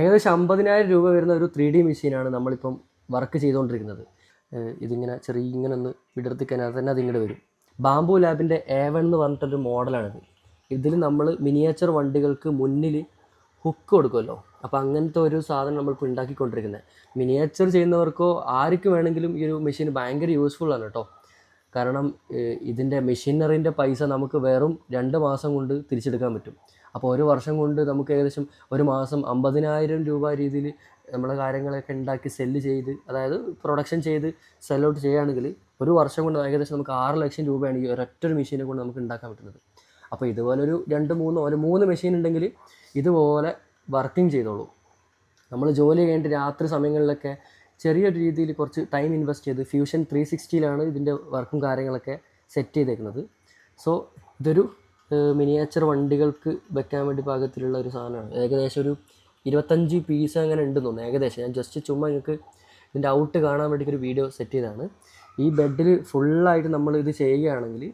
ഏകദേശം 50,000 രൂപ വരുന്ന ഒരു 3D മെഷീനാണ് നമ്മളിപ്പം വർക്ക് ചെയ്തുകൊണ്ടിരിക്കുന്നത്. ഇതിങ്ങനെ ഇങ്ങനെ ഒന്ന് വിടർത്തിക്കാൻ തന്നെ അതിങ്ങോട്ട് വരും. ബാംബു ലാബിൻ്റെ A1 എന്ന് പറഞ്ഞിട്ടൊരു മോഡലാണിത്. ഇതിൽ നമ്മൾ മിനിയേച്ചർ വണ്ടികൾക്ക് മുന്നിൽ ഹുക്ക് കൊടുക്കുമല്ലോ, അപ്പോൾ അങ്ങനത്തെ ഒരു സാധനം നമ്മളിപ്പോൾ ഉണ്ടാക്കിക്കൊണ്ടിരിക്കുന്നത്. മിനിയേച്ചർ ചെയ്യുന്നവർക്കോ ആർക്ക് വേണമെങ്കിലും ഈ ഒരു മെഷീൻ ഭയങ്കര യൂസ്ഫുള്ളാണ് കേട്ടോ. കാരണം ഇതിൻ്റെ മെഷീനറിൻ്റെ പൈസ നമുക്ക് വെറും 2 മാസം കൊണ്ട് തിരിച്ചെടുക്കാൻ പറ്റും. അപ്പോൾ ഒരു വർഷം കൊണ്ട് നമുക്ക് ഏകദേശം ഒരു മാസം 50,000 രൂപ രീതിയിൽ നമ്മളെ കാര്യങ്ങളൊക്കെ ഉണ്ടാക്കി സെല്ല് ചെയ്ത്, അതായത് പ്രൊഡക്ഷൻ ചെയ്ത് സെൽ ഔട്ട് ചെയ്യുകയാണെങ്കിൽ ഒരു വർഷം കൊണ്ട് ഏകദേശം നമുക്ക് 6 ലക്ഷം രൂപയാണ് ഈ ഒരൊറ്റൊരു മെഷീനെ കൊണ്ട് നമുക്ക് ഉണ്ടാക്കാൻ പറ്റുന്നത്. അപ്പോൾ ഇതുപോലെ ഒരു 3 മെഷീൻ ഉണ്ടെങ്കിൽ ഇതുപോലെ വർക്കിംഗ് ചെയ്തോളൂ. നമ്മൾ ജോലി കഴിഞ്ഞിട്ട് രാത്രി സമയങ്ങളിലൊക്കെ ചെറിയൊരു രീതിയിൽ കുറച്ച് ടൈം ഇൻവെസ്റ്റ് ചെയ്ത് ഫ്യൂഷൻ 360 ഇതിൻ്റെ വർക്കും കാര്യങ്ങളൊക്കെ സെറ്റ് ചെയ്തേക്കുന്നത്. സോ ഇതൊരു മിനിയേച്ചർ വണ്ടികൾക്ക് വെക്കാൻ വേണ്ടി പാകത്തിലുള്ള ഒരു സാധനമാണ്. ഏകദേശം ഒരു 25 പീസ് അങ്ങനെ ഉണ്ടെന്ന് തോന്നുന്നു ഏകദേശം. ഞാൻ ജസ്റ്റ് ചുമ്മാ നിങ്ങൾക്ക് ഇതിൻ്റെ ഔട്ട് കാണാൻ വേണ്ടിയിട്ട് ഒരു വീഡിയോ സെറ്റ് ചെയ്തതാണ്. ഈ ബെഡിൽ ഫുള്ളായിട്ട് നമ്മൾ ഇത് ചെയ്യുകയാണെങ്കിൽ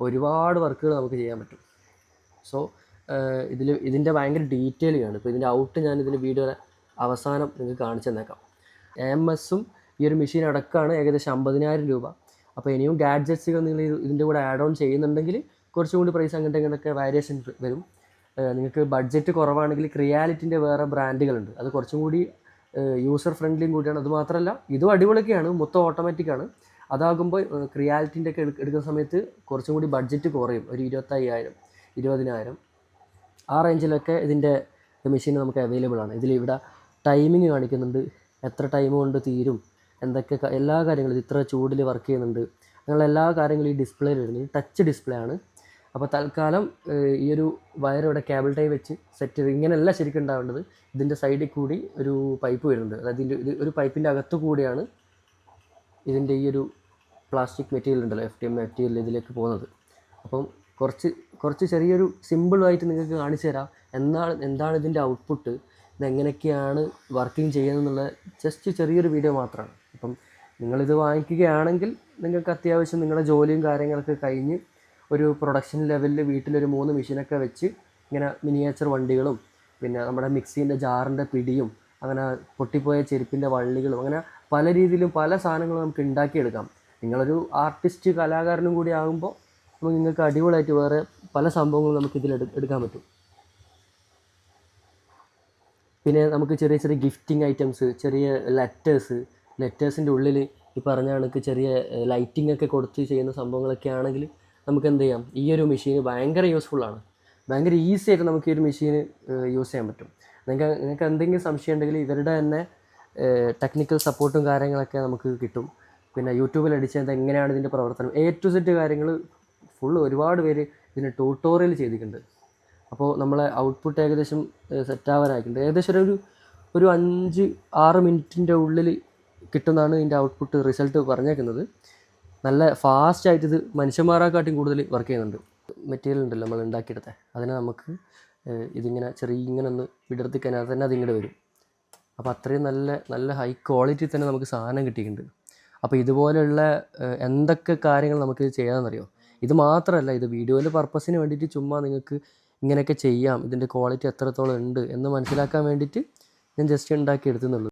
ഒരുപാട് വർക്കുകൾ നമുക്ക് ചെയ്യാൻ പറ്റും. സോ ഇതിൻ്റെ ഭയങ്കര ഡീറ്റെയിലാണ്. ഇപ്പോൾ ഇതിൻ്റെ ഔട്ട് ഞാൻ ഇതിൻ്റെ വീഡിയോയുടെ അവസാനം നിങ്ങൾക്ക് കാണിച്ചു തന്നേക്കാം. AMSഉം ഈ ഒരു മെഷീൻ അടക്കമാണ് ഏകദേശം 50,000 രൂപ. അപ്പോൾ ഇനിയും ഗാഡ്ജറ്റ്സുകൾ നിങ്ങൾ ഇതിൻ്റെ കൂടെ ആഡ് ഓൺ ചെയ്യുന്നുണ്ടെങ്കിൽ കുറച്ചും കൂടി പ്രൈസ് അങ്ങോട്ടൊക്കെ വേരിയേഷൻ വരും. നിങ്ങൾക്ക് ബഡ്ജറ്റ് കുറവാണെങ്കിൽ ക്രിയാലിറ്റിൻ്റെ വേറെ ബ്രാൻഡുകളുണ്ട്, അത് കുറച്ചും കൂടി യൂസർ ഫ്രണ്ട്ലിയും കൂടിയാണ്. അതുമാത്രമല്ല ഇതും അടിപൊളിയൊക്കെയാണ്, മൊത്തം ഓട്ടോമാറ്റിക്കാണ്. അതാകുമ്പോൾ ക്രിയാലിറ്റിൻ്റെ ഒക്കെ എടുക്കുന്ന സമയത്ത് കുറച്ചും കൂടി ബഡ്ജറ്റ് കുറയും, ഒരു 25,000 20,000 ആ റേഞ്ചിലൊക്കെ ഇതിൻ്റെ മെഷീൻ നമുക്ക് അവൈലബിൾ ആണ്. ഇവിടെ ടൈമിങ് കാണിക്കുന്നുണ്ട്, എത്ര ടൈം കൊണ്ട് തീരും, എന്തൊക്കെ എല്ലാ കാര്യങ്ങളും, ഇത്ര ചൂടിൽ വർക്ക് ചെയ്യുന്നുണ്ട്, അങ്ങനെയുള്ള എല്ലാ കാര്യങ്ങളും ഈ ഡിസ്പ്ലേയിൽ വരുന്നത്. ടച്ച് ഡിസ്പ്ലേ ആണ്. അപ്പോൾ തൽക്കാലം ഈ ഒരു വയർ ഇവിടെ കേബിൾ ടൈ വെച്ച് സെറ്റ് ചെയ്ത് ഇങ്ങനെയല്ല ശരിക്കും ഉണ്ടാവേണ്ടത്. ഇതിൻ്റെ സൈഡിൽ കൂടി ഒരു പൈപ്പ് വരുന്നുണ്ട്, അതായത് ഇത് ഒരു പൈപ്പിൻ്റെ അകത്തു കൂടിയാണ് ഇതിൻ്റെ ഈ ഒരു പ്ലാസ്റ്റിക് മെറ്റീരിയൽ ഉണ്ടല്ലോ, FTM മെറ്റീരിയൽ ഇതിലേക്ക് പോകുന്നത്. അപ്പം കുറച്ച് ചെറിയൊരു സിമ്പിളായിട്ട് നിങ്ങൾക്ക് കാണിച്ചു തരാം എന്താണ് ഇതിൻ്റെ ഔട്ട്പുട്ട്, ഇതെങ്ങനെയൊക്കെയാണ് വർക്കിംഗ് ചെയ്യുന്നതെന്നുള്ള ജസ്റ്റ് ചെറിയൊരു വീഡിയോ മാത്രമാണ്. അപ്പം നിങ്ങളിത് വാങ്ങിക്കുകയാണെങ്കിൽ നിങ്ങൾക്ക് അത്യാവശ്യം നിങ്ങളുടെ ജോലിയും കാര്യങ്ങളൊക്കെ കഴിഞ്ഞ് ഒരു പ്രൊഡക്ഷൻ ലെവലിൽ വീട്ടിലൊരു 3 മെഷീനൊക്കെ വെച്ച് ഇങ്ങനെ മിനിയേച്ചർ വണ്ടികളും പിന്നെ നമ്മുടെ മിക്സീൻ്റെ ജാറിൻ്റെ പിടിയും അങ്ങനെ പൊട്ടിപ്പോയ ചെരുപ്പിൻ്റെ വള്ളികളും അങ്ങനെ പല രീതിയിലും പല സാധനങ്ങളും നമുക്ക് ഉണ്ടാക്കിയെടുക്കാം. നിങ്ങളൊരു ആർട്ടിസ്റ്റ് കലാകാരനും കൂടി ആകുമ്പോൾ അപ്പോൾ നിങ്ങൾക്ക് അടിപൊളിയായിട്ട് വേറെ പല സംഭവങ്ങളും നമുക്കിതിൽ എടുക്കാൻ പറ്റും. പിന്നെ നമുക്ക് ചെറിയ ചെറിയ ഗിഫ്റ്റിംഗ് ഐറ്റംസ്, ചെറിയ ലെറ്റേഴ്സിൻ്റെ ഉള്ളിൽ ഈ പറഞ്ഞ കണക്ക് ചെറിയ ലൈറ്റിംഗ് ഒക്കെ കൊടുത്ത് ചെയ്യുന്ന സംഭവങ്ങളൊക്കെ ആണെങ്കിൽ നമുക്ക് എന്ത് ചെയ്യാം, ഈ ഒരു മെഷീൻ ഭയങ്കര യൂസ്ഫുള്ളാണ്. ഭയങ്കര ഈസി ആയിട്ട് നമുക്ക് ഈ ഒരു മെഷീന് യൂസ് ചെയ്യാൻ പറ്റും. നിങ്ങൾക്ക് എന്തെങ്കിലും സംശയം ഉണ്ടെങ്കിൽ ഇവരുടെ തന്നെ ടെക്നിക്കൽ സപ്പോർട്ടും കാര്യങ്ങളൊക്കെ നമുക്ക് കിട്ടും. പിന്നെ യൂട്യൂബിൽ അടിച്ചാൽ എങ്ങനെയാണ് ഇതിൻ്റെ പ്രവർത്തനം A to Z കാര്യങ്ങൾ ഫുള്ള് ഒരുപാട് പേര് ഇതിന് ട്യൂട്ടോറിയൽ ചെയ്തിട്ടുണ്ട്. അപ്പോൾ നമ്മളെ ഔട്ട്പുട്ട് ഏകദേശം സെറ്റാവാനായിട്ടുണ്ട്. ഏകദേശം ഒരു 5-6 മിനിറ്റിൻ്റെ ഉള്ളിൽ കിട്ടുന്നതാണ് ഇതിൻ്റെ ഔട്ട്പുട്ട് റിസൾട്ട് പറഞ്ഞേക്കുന്നത്. നല്ല ഫാസ്റ്റായിട്ട് ഇത് മനുഷ്യന്മാരെക്കാട്ടും കൂടുതൽ വർക്ക് ചെയ്യുന്നുണ്ട്. മെറ്റീരിയൽ ഉണ്ടല്ലോ നമ്മൾ ഉണ്ടാക്കിയെടുത്തത്, അതിനെ നമുക്ക് ഇതിങ്ങനെ ഇങ്ങനെ ഒന്ന് വിടർത്തിക്കാൻ തന്നെ അതിങ്ങോട്ട് വരും. അപ്പോൾ അത്രയും നല്ല ഹൈ ക്വാളിറ്റി തന്നെ നമുക്ക് സാധനം കിട്ടിയിട്ടുണ്ട്. അപ്പോൾ ഇതുപോലെയുള്ള എന്തൊക്കെ കാര്യങ്ങൾ നമുക്ക് ചെയ്യാമെന്നറിയോ? ഇത് മാത്രമല്ല, ഇത് വീഡിയോയിൽ പർപ്പസിന് വേണ്ടിയിട്ട് ചുമ്മാ നിങ്ങൾക്ക് ഇങ്ങനെയൊക്കെ ചെയ്യാം, ഇതിൻ്റെ ക്വാളിറ്റി എത്രത്തോളം ഉണ്ട് എന്ന് മനസ്സിലാക്കാൻ വേണ്ടിയിട്ട് ഞാൻ ജസ്റ്റ് ഉണ്ടാക്കി എടുത്തുന്നുള്ളൂ.